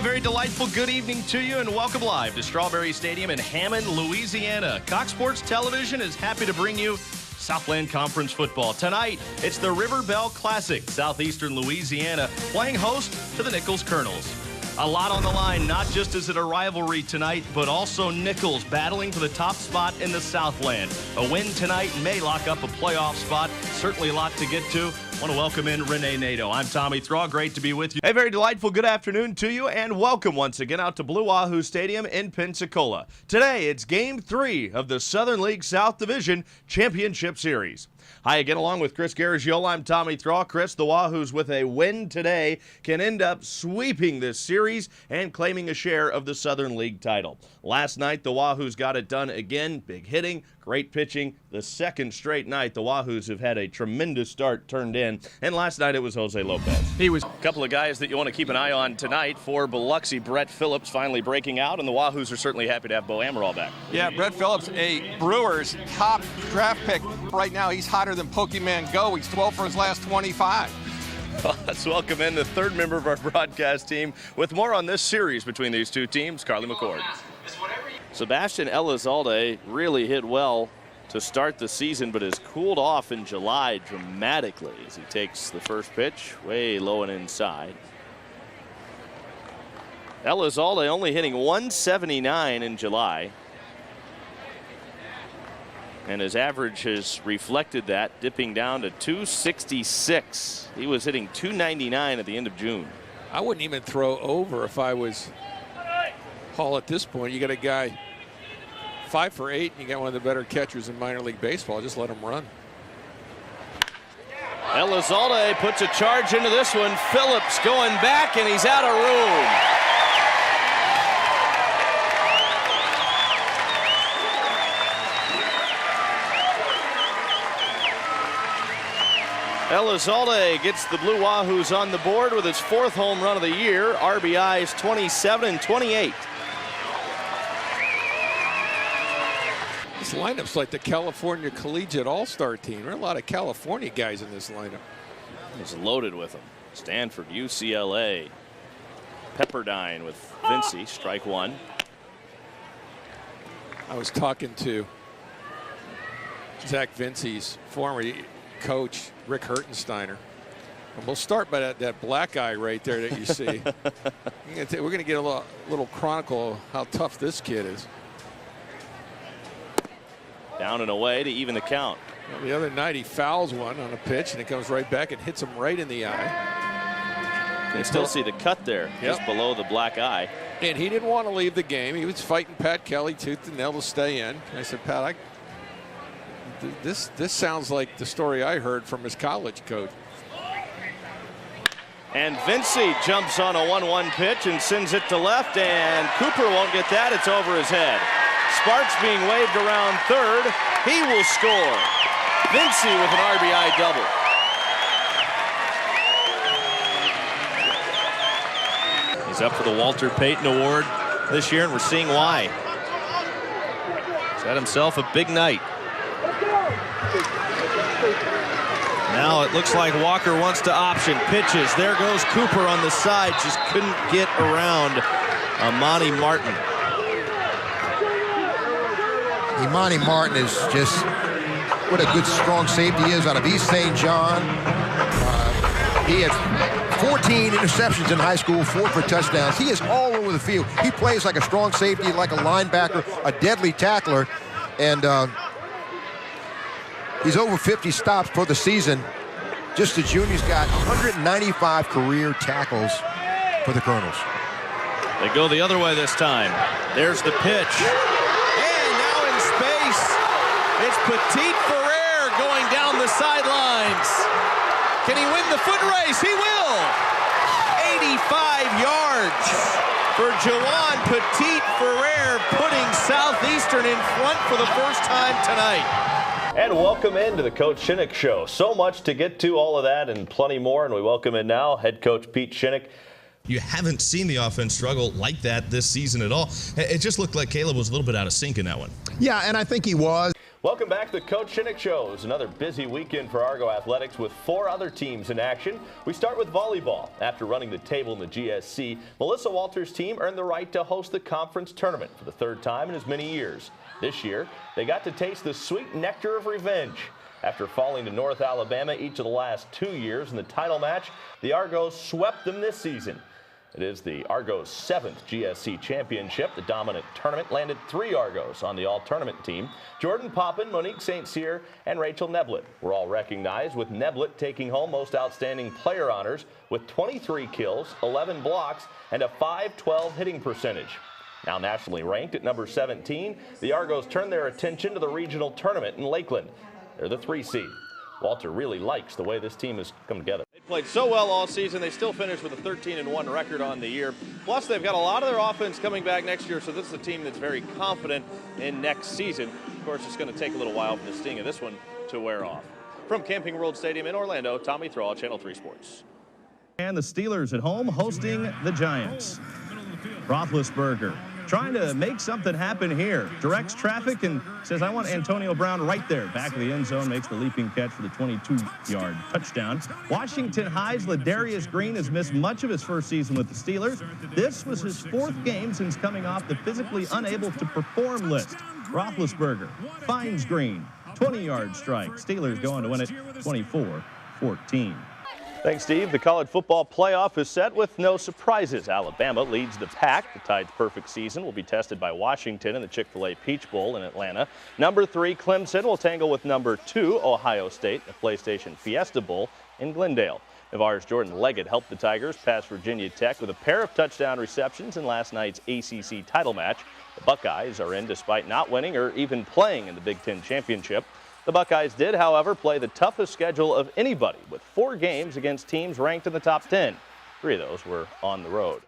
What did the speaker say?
Hey, very delightful good evening to you, and welcome live to Strawberry Stadium in Hammond, Louisiana. Cox Sports Television is happy to bring you Southland Conference football. Tonight, it's the River Bell Classic, Southeastern Louisiana, playing host to the Nichols Colonels. A lot on the line, not just is it a rivalry tonight, but also Nichols battling for the top spot in the Southland. A win tonight may lock up a playoff spot. Certainly a lot to get to. I want to welcome in Renee Nato. I'm Tommy Thaw. Great to be with you. A very delightful good afternoon to you, and welcome once again out to Blue Wahoo Stadium in Pensacola. Today, it's Game 3 of the Southern League South Division Championship Series. Hi again, along with Chris Garagiola, I'm Tommy Thaw. Chris, the Wahoos with a win today can end up sweeping this series and claiming a share of the Southern League title. Last night, the Wahoos got it done again. Big hitting, great pitching. The second straight night, the Wahoos have had a tremendous start turned in. And last night, it was Jose Lopez. He was a couple of guys that you want to keep an eye on tonight. For Biloxi, Brett Phillips finally breaking out, and the Wahoos are certainly happy to have Bo Amaral back. Yeah, Brett Phillips, a Brewers top draft pick. Right now, he's hotter than Pokemon Go. He's 12 for his last 25. Well, let's welcome in the third member of our broadcast team with more on this series between these two teams, Carly McCord. Sebastian Elizalde really hit well to start the season, but has cooled off in July dramatically as he takes the first pitch way low and inside. Elizalde only hitting 179 in July, and his average has reflected that, dipping down to 266. He was hitting 299 at the end of June. I wouldn't even throw over if I was Hall at this point. You got a guy 5 for 8, and you got one of the better catchers in minor league baseball. Just let him run. Elizalde puts a charge into this one. Phillips going back, and he's out of room. Elizalde gets the Blue Wahoos on the board with his 4th home run of the year. RBIs 27 and 28. This lineup's like the California Collegiate All-Star team. There are a lot of California guys in this lineup. He's loaded with them. Stanford, UCLA. Pepperdine with Vinci, strike one. I was talking to Zach Vinci's former coach, Rick Hertensteiner. And we'll start by that black eye right there that you see. We're going to get a little chronicle of how tough this kid is. Down and away to even the count. Well, the other night he fouls one on a pitch, and it comes right back and hits him right in the eye. You can still see the cut there, just below the black eye. And he didn't want to leave the game. He was fighting Pat Kelly tooth and nail to stay in. I said, Pat, this sounds like the story I heard from his college coach. And Vinci jumps on a 1-1 pitch and sends it to left, and Cooper won't get that. It's over his head. Sparks being waved around third. He will score. Vinci with an RBI double. He's up for the Walter Payton Award this year, and we're seeing why. He's had himself a big night. Now it looks like Walker wants to option. Pitches. There goes Cooper on the side. Just couldn't get around Imani Martin. Imani Martin is just what a good strong safety he is out of East St. John. He had 14 interceptions in high school, 4 for touchdowns. He is all over the field. He plays like a strong safety, like a linebacker, a deadly tackler, and he's over 50 stops for the season. Just the junior's got 195 career tackles for the Colonels. They go the other way this time. There's the pitch. And now in space, it's Petit Ferrer going down the sidelines. Can he win the foot race? He will. 85 yards for Jawan Petit Ferrer, putting Southeastern in front for the first time tonight. And welcome into the Coach Shinnick Show. So much to get to, all of that and plenty more. And we welcome in now head coach Pete Shinnick. You haven't seen the offense struggle like that this season at all. It just looked like Caleb was a little bit out of sync in that one. Yeah, and I think he was. Welcome back to the Coach Shinnick Show. It's another busy weekend for Argo Athletics with 4 other teams in action. We start with volleyball. After running the table in the GSC, Melissa Walters' team earned the right to host the conference tournament for the 3rd time in as many years. This year, they got to taste the sweet nectar of revenge. After falling to North Alabama each of the last 2 years in the title match, the Argos swept them this season. It is the Argos' 7th GSC championship. The dominant tournament landed 3 Argos on the all-tournament team. Jordan Poppin, Monique St. Cyr, and Rachel Neblett were all recognized, with Neblett taking home most outstanding player honors with 23 kills, 11 blocks, and a .512 hitting percentage. Now nationally ranked at number 17, the Argos turn their attention to the regional tournament in Lakeland. They're the 3 seed. Walter really likes the way this team has come together. They played so well all season. They still finished with a 13-1 record on the year. Plus, they've got a lot of their offense coming back next year, so this is a team that's very confident in next season. Of course, it's going to take a little while for the sting of this one to wear off. From Camping World Stadium in Orlando, Tommy Thrall, Channel 3 Sports. And the Steelers at home hosting the Giants. Roethlisberger trying to make something happen here. Directs traffic and says, I want Antonio Brown right there. Back of the end zone, makes the leaping catch for the 22-yard touchdown. Washington High's Ladarius Green has missed much of his first season with the Steelers. This was his 4th game since coming off the physically unable to perform list. Roethlisberger finds Green. 20-yard strike. Steelers going to win it 24-14. Thanks, Steve. The college football playoff is set with no surprises. Alabama leads the pack. The Tide's perfect season will be tested by Washington in the Chick-fil-A Peach Bowl in Atlanta. Number 3, Clemson will tangle with number 2, Ohio State, in the PlayStation Fiesta Bowl in Glendale. Navarre's Jordan Leggett helped the Tigers pass Virginia Tech with a pair of touchdown receptions in last night's ACC title match. The Buckeyes are in despite not winning or even playing in the Big Ten Championship. The Buckeyes did, however, play the toughest schedule of anybody with 4 games against teams ranked in the top 10. 3 of those were on the road.